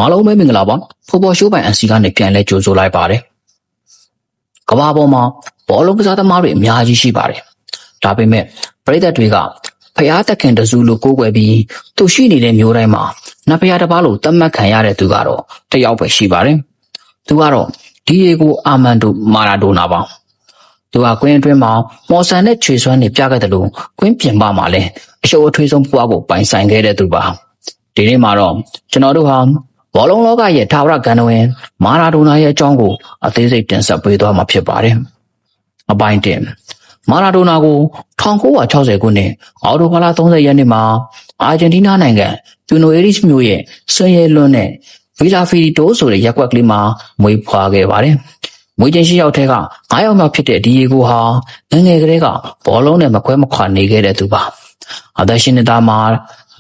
အားလုံးပဲမင်္ဂလာပါဖော်ပေါ်ရှိုးပိုင်အစီကနေပြန်လဲကြိုးဆိုလိုက်ပါတယ်ကဘာပေါ်မှာဘောလုံးကစားသမားတွေအများကြီးရှိပါတယ်ဒါပေမဲ့ပရိသတ်တွေကဖျားသခင်တစုလိုကိုးကွယ်ပြီးသူရှိနေတဲ့မျိုးတိုင်းမှာနဖျားတစ်ပါးလိုသတ်မှတ်ခံရတဲ့သူကတော့တယောက်ပဲရှိပါတယ်သူကတော့ဒီယေဂိုအာမန်ဒိုမာရာဒိုနာပါသူကကွင်းအတွင်းမှာမော်ဆန်နဲ့ခြေစွမ်းတွေပြခဲ့တယ်လို့ကွင်းပြင်ပမှာလည်းအရှုပ်အထွေးဆုံးပွားကိုပိုင်ဆိုင်ခဲ့တဲ့သူပါဒီနေ့မှာတော့ကျွန်တော်တို့ဟာဘောလုံးလောကရဲ့ထာဝရဂန္ဓဝင်မာရာဒိုနာရဲ့အကြောင်းကိုအသေးစိတ်တင်ဆက်ပေးသွားမှာဖြစ်ပါတယ်အပိုင်းတင်မာရာဒိုနာကို1960ခုနှစ်အောက်တိုဘာလ30ရက်နေ့မှာအာဂျင်တီးနားနိုင်ငံဘူနိုအေရစ်မြို့ရဲ့ဆွန်ရဲလွန်းနဲ့ဗီလာဖီတိုဆိုတဲ့ရပ်ကွက်ကလေးမှာမွေးဖွားခဲ့ပါတယ်မွေးချင်းရှိရောက်တဲ့က9ယောက်မြောက်ဖြစ်တဲ့ဒီယေကိုဟာငယ်ငယ်ကလေးကဘောလုံးနဲ့မခွဲမခွာနေခဲ့တဲ့သူပါအသက်ရှင်နေတာမှာ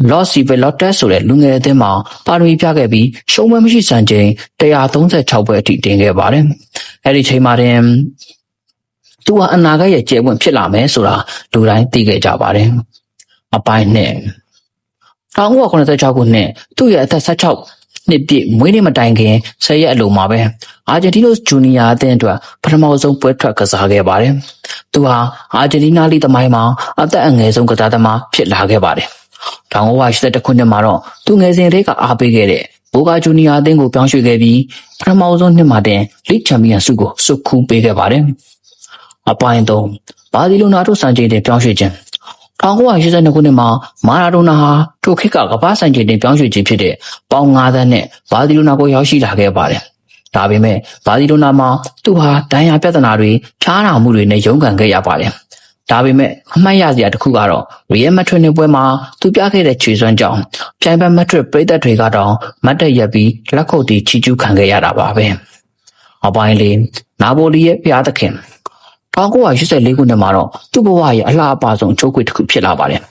လော့စီဗေလော့တက်ဆိုတဲ့လူငယ်အသင်းမှာပါရမီပြခဲ့ပြီးရှုံးပွဲမရှိစံချိန်136ပွဲအထိတင်ခဲ့ပါတယ်အဲ့ဒီချိန်မှာတင်သူဟာအနာဂတ်ရဲ့ကျယ်ဝန်းဖြစ်လာမယ်ဆိုတာလူတိုင်းသိခဲ့ကြပါတယ်အပိုင်းနဲ့1986ခုနှစ်သူ့ရဲ့အသက်16နှစ်ပြည့်မွေးနေ့မတိုင်ခင်10ရက်အလိုမှာပဲအာဂျင်တီးနိုးဂျူနီယာအသင်းအတွက်ပထမဆုံးပွဲထွက်ကစားခဲ့ပါတယ်သူဟာအာဂျင်တီးနားလိသမိုင်းမှာအသက်အငယ်ဆုံးကစားသမားဖြစ်လာခဲ့ပါတယ်1981ခုနှစ်မှာတော့သူငယ်စဉ်လေးကအားပေးခဲ့တဲ့ဘိုကာဂျူနီယာအသင်းကိုပြောင်းရွှေ့ခဲ့ပြီးပထမဆုံးနှစ်မှာတင်လိချန်ပီယံဆုကိုစုခူးပေးခဲ့ပါတယ်အပိုင်း3ဘာစီလိုနာတို့စံချိန်တင်ပြောင်းရွှေ့ခြင်း1982ခုနှစ်မှာမာရာဒိုနာဟာထိုခေတ်ကကမ္ဘာစံချိန်တင်ပြောင်းရွှေ့ခြင်းဖြစ်တဲ့ပေါင်9သန်းနဲ့ဘာစီလိုနာကိုရောက်ရှိလာခဲ့ပါတယ်ဒါပေမဲ့ဘာစီလိုနာမှာသူဟာဒဏ်ရာပြဿနာတွေဖျားနာမှုတွေနဲ့ရုန်းကန်ခဲ့ရပါတယ်ဒါပေမဲ့အမှတ်ရစရာတစ်ခုကတော့ရီယယ်မက်ဒရစ်နဲ့ပွဲမှာသူပြခဲ့တဲ့ခြေစွမ်းကြောင့်ပြိုင်ပွဲမက်ဒရစ်ပရိသတ်တွေကတော့မတ်တက်ရက်ပြီးလက်ခုပ်တီးချီးကျူးခံခဲ့ရတာပါပဲအပိုင်း၄နာပိုလီရဲ့ဖျားသခင်1984ခုနှစ်မှာတော့သူ့ဘဝရဲ့အလှအပဆုံးချိုးခွေတစ်ခုဖြစ်လာပါတယ်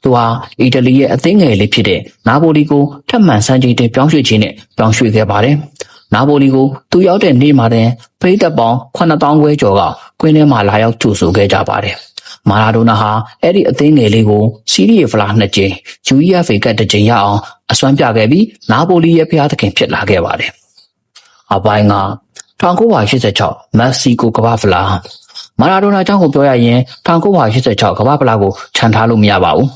သူဟာအီတလီရဲ့အသင်းငယ်လေးဖြစ်တဲ့နာပိုလီကိုထပ်မံစံချိန်တင်ပြောင်းရွှေ့ခြင်းနဲ့ပြောင်းရွှေ့ခဲ့ပါတယ်နာပိုလီကိုသူရောက်တဲ့နေ့မှာတင်ပရိသတ်ပေါင်း9000ခွဲကျော်ကကွင်းထဲမှာလာရောက်ကြိုဆိုခဲ့ကြပါတယ်မာရာဒိုနာဟာအဲ့ဒီအသင်းငယ်လေးကိုစီးရီးဖလား2ကြိမ် UEFA ကတစ်ကြိမ်ရအောင်အစွမ်းပြခဲ့ပြီးနာပိုလီရဲ့ဖျားသခင်ဖြစ်လာခဲ့ပါတယ်အပိုင်းက1986မက္ကဆီကိုကမ္ဘာဖလားမာရာဒိုနာအကြောင်းကိုပြောရရင်1986ကမ္ဘာဖလားကိုခြံထားလို့မရပါဘူး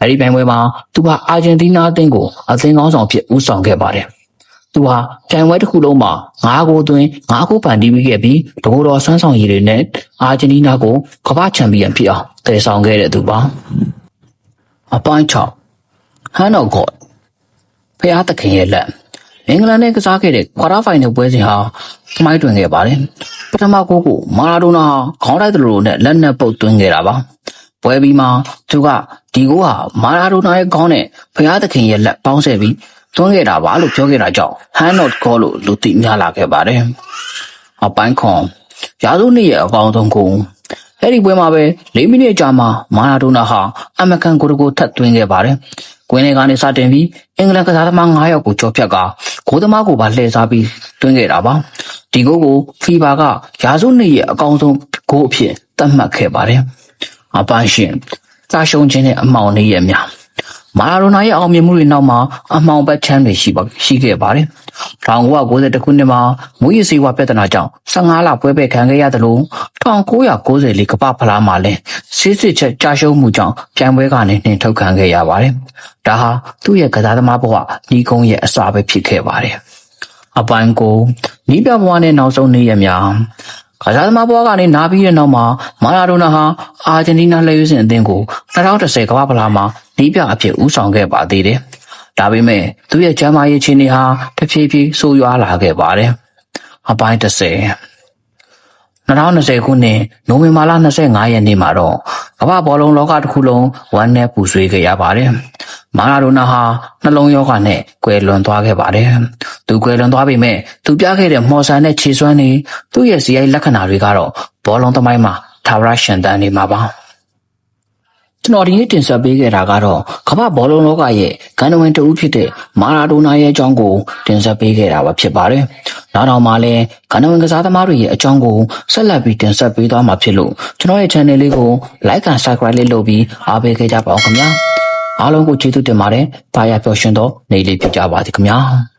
အဲ့ဒီပြိုင်ပွဲမှာသူဟာအာဂျင်တီးနားအသင်းကိုအသင်းကောင်းဆောင်ဖြစ်ဦးဆောင်ခဲ့ပါတယ်သူဟာပြိုင်ပွဲတစ်ခုလုံးမှာ9ဂိုးသွင်း9ဂိုးပန်တီးပြီးခဲ့ပြီးတကူတော်ဆွမ်းဆောင်ရည်တွေနဲ့အာဂျင်တီးနားကိုကမ္ဘာချန်ပီယံဖြစ်အောင်တည်ဆောင်ခဲ့တဲ့သူပါအပိုင်း6ဟန်နော်ဂေါ့ဖျားသခင်ရဲ့လက်အင်္ဂလန်နဲ့ကစားခဲ့တဲ့ကွာတာဖိုင်နယ်ပွဲစဉ်ဟာသမိုင်းတွင်ခဲ့ပါတယ်ပထမဂိုးကိုမာရာဒိုနာခေါင်းတိုက်သလိုနဲ့လက်နက်ပုတ်သွင်းခဲ့တာပါပွဲပြီးမှသူကဒီဂိုးဟာမာရာဒိုနာရဲ့ခေါင်းနဲ့ဖျားသခင်ရဲ့လက်ပေါင်းဆက်ပြီးသွင်းခဲ့တာပါလို့ပြောခဲ့တာကြောင့်ဟန်နော်ဂေါ့လို့လူသိများလာခဲ့ပါတယ်အပိုင်းခွန်ရာစုနှစ်ရဲ့အကောင်းဆုံးဂိုးအဲ့ဒီပွဲမှာပဲ4မိနစ်ကြာမှမာရာဒိုနာဟာအမကန်ကိုထပ်သွင်းခဲ့ပါတယ်ကွင်းထဲကနေစတင်ပြီးအင်္ဂလန်ကစားသမား9ယောက်ကိုကျော်ဖြတ်ကဂိုးသမားကိုပါလှည့်စားပြီးသွင်းခဲ့တာပါဒီဂိုးကိုဖီဘာကရာစုနှစ်ရဲ့အကောင်းဆုံးဂိုးအဖြစ်သတ်မှတ်ခဲ့ပါတယ်အပိုင်းရှင်စားရှုံးခြင်းနဲ့အမှောင်တွေရဲ့များမာရာဒိုနာရဲ့အောင်မြင်မှုတွေနောက်မှာအမှောင်ဘက်ချမ်းတွေရှိခဲ့ပါတယ်1992ခုနှစ်မှာမွေးရစေဝါပြဿနာကြောင့်15လပွဲပဲခံခဲ့ရတယ်လို့1994ကမ္ဘာဖလားမှာလည်းစစ်ချက်ကြာရှုံးမှုကြောင့်ပြိုင်ပွဲကနေနှင်ထုတ်ခံခဲ့ရပါတယ်ဒါဟာသူ့ရဲ့ကစားသမားဘဝညီကုန်းရဲ့အစပဲဖြစ်ခဲ့ပါတယ်အပိုင်းကိုနီးပြဘဝနဲ့နောက်ဆုံးနေ့ရက်များကစားသမားဘဝကနေနားပြီးတဲ့နောက်မှာမာရာဒိုနာဟာအာဂျင်တီးနားလက်ရွေးစင်အသင်းကို2010ကမ္ဘာဖလားမှာနီးပြအဖြစ်ဦးဆောင်ခဲ့ပါသေးတယ်ဒါပေမဲ့သူ့ရဲ့ကျန်းမာရေးအခြေအနေဟာတဖြည်းဖြည်းဆိုးရွားလာခဲ့ပါတယ်အပိုင်း2020ခုနှစ်နိုဝင်ဘာလ25ရက်နေ့မှာတော့ကမ္ဘာဘောလုံးလောကတစ်ခုလုံးဝမ်းနည်းပူဆွေးခဲ့ရပါတယ်မာရာဒိုနာဟာနှလုံးရောဂါနဲ့ကွယ်လွန်သွားခဲ့ပါတယ်သူကွယ်လွန်သွားပေမဲ့သူပြခဲ့တဲ့မော်ဆန်နဲ့ခြေစွမ်းတွေသူ့ရဲ့ဇီယိုက်လက္ခဏာတွေကတော့ဘောလုံးသမိုင်းမှာထာဝရရှင်သန်နေမှာပါကျွန်တော်ဒီနေ့တင်ဆက်ပေးခဲ့တာကတော့ကမ္ဘာဘောလုံးလောကရဲ့ဂန္ဓဝင်တဦးဖြစ်တဲ့မာရာဒိုနာရဲ့အကြောင်းကိုတင်ဆက်ပေးခဲ့တာပါဖြစ်ပါတယ်။နောက်တော့မှလည်းဂန္ဓဝင်ကစားသမားတွေရဲ့အကြောင်းကိုဆက်လက်ပြီးတင်ဆက်ပေးသွားမှာဖြစ်လို့ကျွန်တော်ရဲ့ channel လေးကို like and subscribe လေးလုပ်ပြီးအားပေးခဲ့ကြပါဦးခင်ဗျာ။အားလုံးကိုကျေးဇူးတင်ပါတယ်။ဘာရပျော်ရွှင်သောနေ့လေးဖြစ်ကြပါစေခင်ဗျာ။